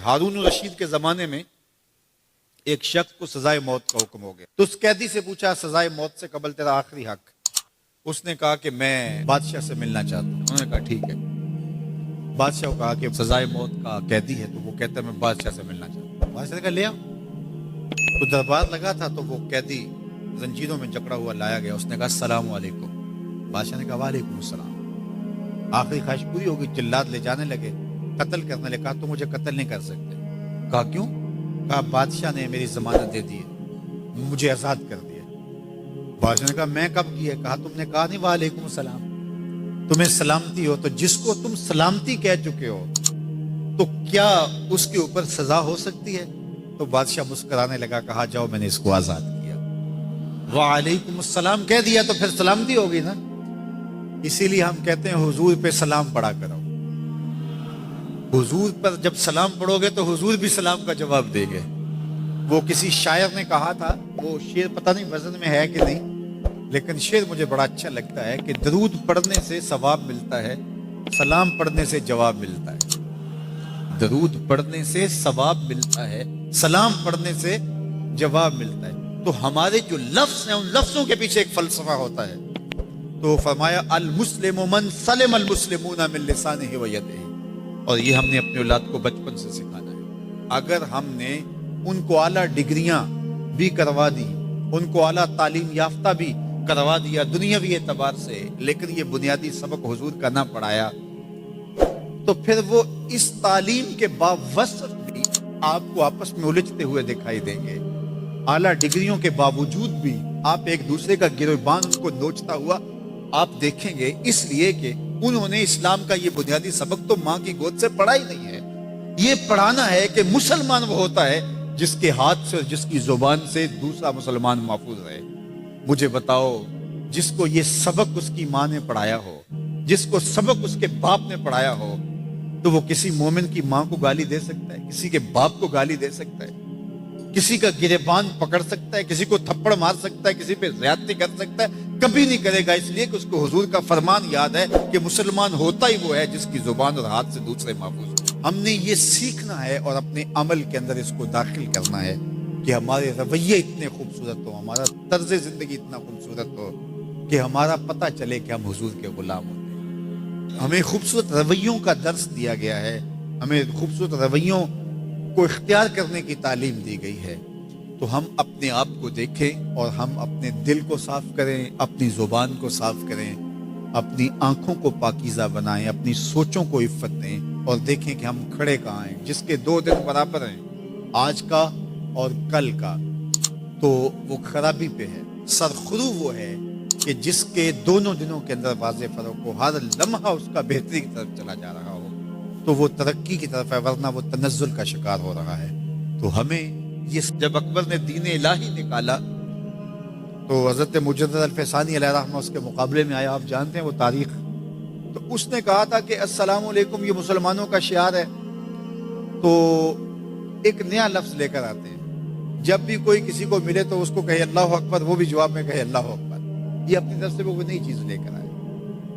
ہارون الرشید کے زمانے میں ایک شخص کو سزائے موت کا حکم ہو گیا، تو اس قیدی سے پوچھا سزائے موت سے قبل تیرا آخری حق؟ اس نے کہا کہ میں بادشاہ سے ملنا چاہتا ہوں۔ انہوں نے کہا ٹھیک ہے۔ بادشاہ کو کہا کہ سزائے موت کا قیدی ہے، تو وہ کہتا ہے میں بادشاہ سے ملنا چاہتا ہوں۔ بادشاہ نے کہا لے آؤ۔ تو دربار لگا تھا، تو وہ قیدی زنجیروں میں جکڑا ہوا لایا گیا۔ اس نے کہا السلام علیکم۔ بادشاہ نے کہا وعلیکم السلام۔ آخری خواہش پوری ہو گئی، جلاد لے جانے لگے، قتل کرنے لگے۔ کہا تو مجھے قتل نہیں کر سکتے۔ کہا کیوں؟ کہا بادشاہ نے میری ضمانت دے دی ہے، مجھے آزاد کر دیا۔ بادشاہ نے کہا میں کب کیا؟ کہا تم نے کہا نہیں وعلیکم السلام، تمہیں سلامتی ہو۔ تو جس کو تم سلامتی کہہ چکے ہو تو کیا اس کے اوپر سزا ہو سکتی ہے؟ تو بادشاہ مسکرانے لگا، کہا جاؤ میں نے اس کو آزاد کیا۔ وعلیکم السلام کہہ دیا تو پھر سلامتی ہوگی نا۔ اسی لیے ہم کہتے ہیں حضور پہ سلام پڑھا کرو۔ حضور پر جب سلام پڑھو گے تو حضور بھی سلام کا جواب دیں گے۔ وہ کسی شاعر نے کہا تھا، وہ شعر پتہ نہیں وزن میں ہے کہ نہیں، لیکن شعر مجھے بڑا اچھا لگتا ہے کہ درود پڑھنے سے ثواب ملتا ہے، سلام پڑھنے سے جواب ملتا ہے۔ درود پڑھنے سے ثواب ملتا ہے، سلام پڑھنے سے جواب ملتا ہے۔ تو ہمارے جو لفظ ہیں ان لفظوں کے پیچھے ایک فلسفہ ہوتا ہے۔ تو فرمایا المسلم من سلم المسلمون من لسانہ و یدہ، اور یہ ہم نے اپنے اولاد کو بچپن سے سکھانا ہے۔ اگر ہم نے ان کو اعلیٰ ڈگریاں بھی کروا دی، ان کو اعلیٰ تعلیم یافتہ بھی کروا دیا دنیاوی اعتبار سے، لیکن یہ بنیادی سبق حضور کا نہ پڑھایا، تو پھر وہ اس تعلیم کے باوصف بھی آپ کو آپس میں الجھتے ہوئے دکھائی دیں گے۔ اعلیٰ ڈگریوں کے باوجود بھی آپ ایک دوسرے کا گریبان ان کو نوچتا ہوا آپ دیکھیں گے، اس لیے کہ انہوں نے اسلام کا یہ بنیادی سبق تو ماں کی گود سے پڑھا ہی نہیں ہے۔ یہ پڑھانا ہے کہ مسلمان وہ ہوتا ہے جس کے ہاتھ سے اور جس کی زبان سے دوسرا مسلمان محفوظ رہے۔ مجھے بتاؤ، جس کو یہ سبق اس کی ماں نے پڑھایا ہو، جس کو سبق اس کے باپ نے پڑھایا ہو، تو وہ کسی مومن کی ماں کو گالی دے سکتا ہے، کسی کے باپ کو گالی دے سکتا ہے، کسی کا گریبان پکڑ سکتا ہے، کسی کو تھپڑ مار سکتا ہے، کسی پہ زیادتی کر سکتا ہے؟ کبھی نہیں کرے گا، اس لیے کہ اس کو حضور کا فرمان یاد ہے کہ مسلمان ہوتا ہی وہ ہے جس کی زبان اور ہاتھ سے دوسرے محفوظ ہو۔ ہم نے یہ سیکھنا ہے اور اپنے عمل کے اندر اس کو داخل کرنا ہے کہ ہمارے رویے اتنے خوبصورت ہو، ہمارا طرز زندگی اتنا خوبصورت ہو کہ ہمارا پتہ چلے کہ ہم حضور کے غلام ہوتے ہیں۔ ہمیں خوبصورت رویوں کا درس دیا گیا ہے، ہمیں خوبصورت رویوں کو اختیار کرنے کی تعلیم دی گئی ہے۔ تو ہم اپنے آپ کو دیکھیں اور ہم اپنے دل کو صاف کریں، اپنی زبان کو صاف کریں، اپنی آنکھوں کو پاکیزہ بنائیں، اپنی سوچوں کو عفت دیں، اور دیکھیں کہ ہم کھڑے کہاں ہیں۔ جس کے 2 دن برابر ہیں، آج کا اور کل کا، تو وہ خرابی پہ ہے۔ سرخرو وہ ہے کہ جس کے دونوں دنوں کے اندر واضح فرق ہو، ہر لمحہ اس کا بہتری کی طرف چلا جا رہا ہو، تو وہ ترقی کی طرف ہے، ورنہ وہ تنزل کا شکار ہو رہا ہے۔ تو ہمیں یہ جب اکبر نے دین الہی نکالا تو حضرت مجدد الفسانی علیہ رحمہ اس کے مقابلے میں آیا۔ آپ جانتے ہیں وہ تاریخ، تو اس نے کہا تھا کہ السلام علیکم یہ مسلمانوں کا شعار ہے، تو ایک نیا لفظ لے کر آتے ہیں، جب بھی کوئی کسی کو ملے تو اس کو کہے اللہ اکبر، وہ بھی جواب میں کہے اللہ اکبر۔ یہ اپنی طرف سے وہ نئی چیز لے کر آئے،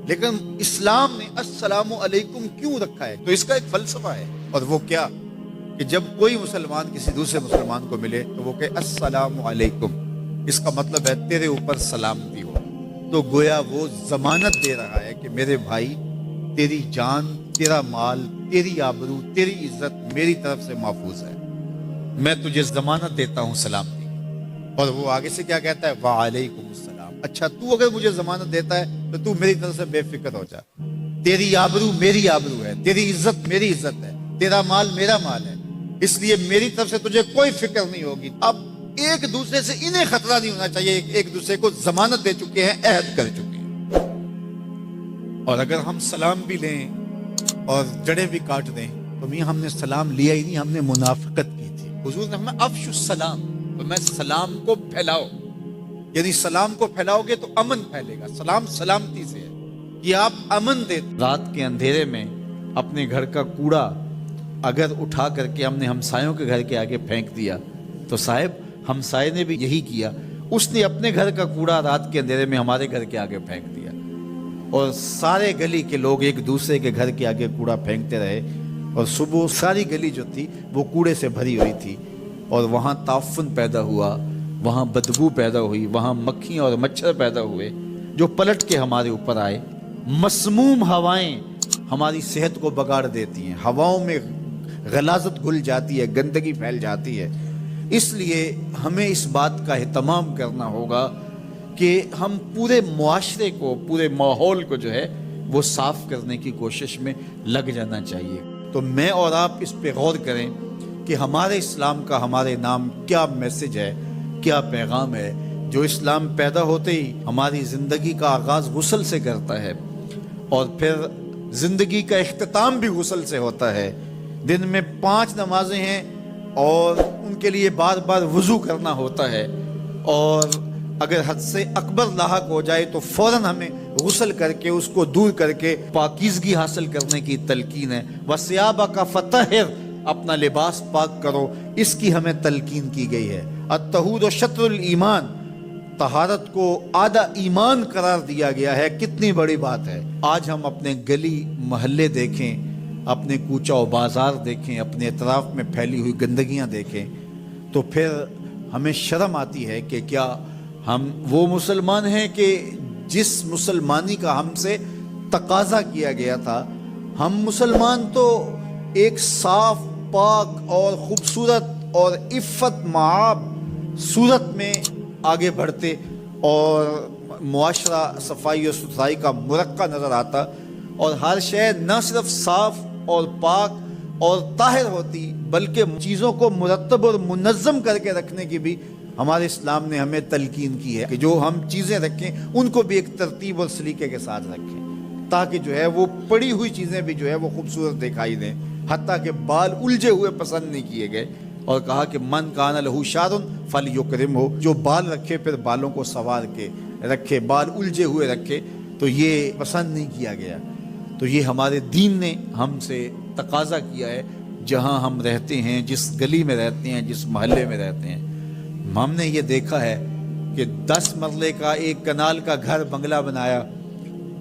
لیکن اسلام نے السلام علیکم کیوں رکھا ہے؟ تو اس کا ایک فلسفہ ہے، اور وہ کیا کہ جب کوئی مسلمان کسی دوسرے مسلمان کو ملے تو وہ کہے السلام علیکم، اس کا مطلب ہے تیرے اوپر سلامتی ہو۔ تو گویا وہ ضمانت دے رہا ہے کہ میرے بھائی، تیری جان، تیرا مال، تیری آبرو، تیری عزت میری طرف سے محفوظ ہے، میں تجھے ضمانت دیتا ہوں سلامتی کی۔ اور وہ آگے سے کیا کہتا ہے؟ وعلیکم السلام۔ اچھا تو اگر مجھے ضمانت دیتا ہے تو تو میری طرف سے بے فکر ہو جا، تیری آبرو میری آبرو ہے، تیری عزت میری عزت ہے، تیرا مال میرا مال ہے، اس لیے میری طرف سے تجھے کوئی فکر نہیں ہوگی۔ اب ایک دوسرے سے انہیں خطرہ نہیں ہونا چاہیے، ایک دوسرے کو ضمانت دے چکے ہیں، عہد کر چکے ہیں۔ اور اگر ہم سلام بھی لیں اور جڑیں بھی کاٹ دیں تو میاں ہم نے سلام لیا ہی نہیں، ہم نے منافقت کی تھی۔ حضور نے فرمایا افشوا السلام، تو میں سلام کو پھیلاؤ، یعنی سلام کو پھیلاؤ گے تو امن پھیلے گا۔ سلام سلامتی سے ہے کہ آپ امن دے۔ رات کے اندھیرے میں اپنے گھر کا کوڑا اگر اٹھا کر کے ہم نے ہمسایوں کے گھر کے آگے پھینک دیا تو صاحب ہمسائے نے بھی یہی کیا، اس نے اپنے گھر کا کوڑا رات کے اندھیرے میں ہمارے گھر کے آگے پھینک دیا، اور سارے گلی کے لوگ ایک دوسرے کے گھر کے آگے کوڑا پھینکتے رہے، اور صبح ساری گلی جو تھی وہ کوڑے سے بھری ہوئی تھی، اور وہاں تعفن پیدا ہوا، وہاں بدبو پیدا ہوئی، وہاں مکھیاں اور مچھر پیدا ہوئے جو پلٹ کے ہمارے اوپر آئے۔ مسموم ہوائیں ہماری صحت کو بگاڑ دیتی ہیں، ہواؤں میں غلاظت گھل جاتی ہے، گندگی پھیل جاتی ہے۔ اس لیے ہمیں اس بات کا اہتمام کرنا ہوگا کہ ہم پورے معاشرے کو، پورے ماحول کو جو ہے وہ صاف کرنے کی کوشش میں لگ جانا چاہیے۔ تو میں اور آپ اس پہ غور کریں کہ ہمارے اسلام کا ہمارے نام کیا میسج ہے، کیا پیغام ہے۔ جو اسلام پیدا ہوتے ہی ہماری زندگی کا آغاز غسل سے کرتا ہے، اور پھر زندگی کا اختتام بھی غسل سے ہوتا ہے۔ دن میں 5 نمازیں ہیں اور ان کے لیے بار بار وضو کرنا ہوتا ہے، اور اگر حد سے اکبر لاحق ہو جائے تو فوراً ہمیں غسل کر کے اس کو دور کر کے پاکیزگی حاصل کرنے کی تلقین ہے۔ وَثِيَابَكَ فَطَهِّرْ، اپنا لباس پاک کرو، اس کی ہمیں تلقین کی گئی ہے۔ الطہور شطر الایمان، طہارت کو آدھا ایمان قرار دیا گیا ہے۔ کتنی بڑی بات ہے۔ آج ہم اپنے گلی محلے دیکھیں، اپنے کوچہ و بازار دیکھیں، اپنے اطراف میں پھیلی ہوئی گندگیاں دیکھیں، تو پھر ہمیں شرم آتی ہے کہ کیا ہم وہ مسلمان ہیں کہ جس مسلمانی کا ہم سے تقاضا کیا گیا تھا۔ ہم مسلمان تو ایک صاف، پاک اور خوبصورت اور عفت معاب صورت میں آگے بڑھتے، اور معاشرہ صفائی و ستھرائی کا مرقع نظر آتا، اور ہر شے نہ صرف صاف اور پاک اور طاہر ہوتی بلکہ چیزوں کو مرتب اور منظم کر کے رکھنے کی بھی ہمارے اسلام نے ہمیں تلقین کی ہے کہ جو ہم چیزیں رکھیں ان کو بھی ایک ترتیب اور سلیقے کے ساتھ رکھیں، تاکہ جو ہے وہ پڑی ہوئی چیزیں بھی جو ہے وہ خوبصورت دکھائی دیں۔ حتیٰ کہ بال الجھے ہوئے پسند نہیں کیے گئے، اور کہا کہ من کان لہ شعر فلیکرمہ، جو بال رکھے پھر بالوں کو سنوار کے رکھے، بال الجھے ہوئے رکھے، تو یہ پسند نہیں کیا گیا۔ تو یہ ہمارے دین نے ہم سے تقاضا کیا ہے، جہاں ہم رہتے ہیں، جس گلی میں رہتے ہیں، جس محلے میں رہتے ہیں۔ ہم نے یہ دیکھا ہے کہ 10 مرلے کا ایک کنال کا گھر بنگلہ بنایا،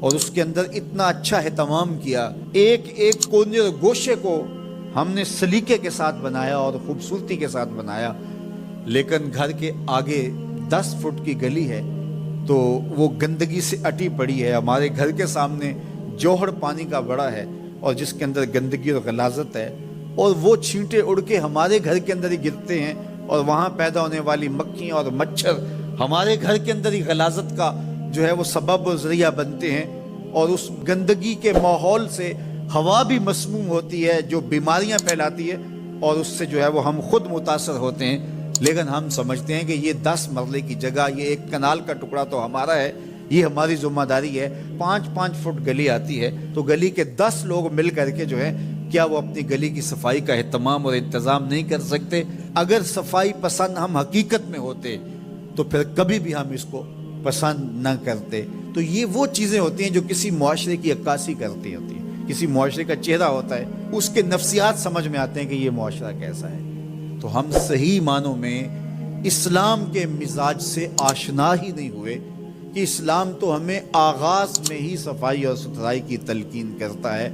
اور اس کے اندر اتنا اچھا اہتمام کیا، ایک ایک کونے اور گوشے کو ہم نے سلیقے کے ساتھ بنایا اور خوبصورتی کے ساتھ بنایا، لیکن گھر کے آگے 10 فٹ کی گلی ہے تو وہ گندگی سے اٹی پڑی ہے۔ ہمارے گھر کے سامنے جوہر پانی کا بڑا ہے، اور جس کے اندر گندگی اور غلاظت ہے، اور وہ چھینٹے اڑ کے ہمارے گھر کے اندر ہی گرتے ہیں، اور وہاں پیدا ہونے والی مکھیاں اور مچھر ہمارے گھر کے اندر ہی غلاظت کا جو ہے وہ سبب و ذریعہ بنتے ہیں، اور اس گندگی کے ماحول سے ہوا بھی مسموم ہوتی ہے جو بیماریاں پھیلاتی ہے، اور اس سے جو ہے وہ ہم خود متاثر ہوتے ہیں۔ لیکن ہم سمجھتے ہیں کہ یہ 10 مرلے کی جگہ، یہ ایک کنال کا ٹکڑا تو ہمارا ہے، یہ ہماری ذمہ داری ہے۔ 5-5 فٹ گلی آتی ہے تو گلی کے 10 لوگ مل کر کے جو ہے کیا وہ اپنی گلی کی صفائی کا اہتمام اور انتظام نہیں کر سکتے؟ اگر صفائی پسند ہم حقیقت میں ہوتے تو پھر کبھی بھی ہم اس کو پسند نہ کرتے۔ تو یہ وہ چیزیں ہوتی ہیں جو کسی معاشرے کی عکاسی کرتی ہوتی ہیں، کسی معاشرے کا چہرہ ہوتا ہے، اس کے نفسیات سمجھ میں آتے ہیں کہ یہ معاشرہ کیسا ہے۔ تو ہم صحیح معنوں میں اسلام کے مزاج سے آشنا ہی نہیں ہوئے کہ اسلام تو ہمیں آغاز میں ہی صفائی اور ستھرائی کی تلقین کرتا ہے۔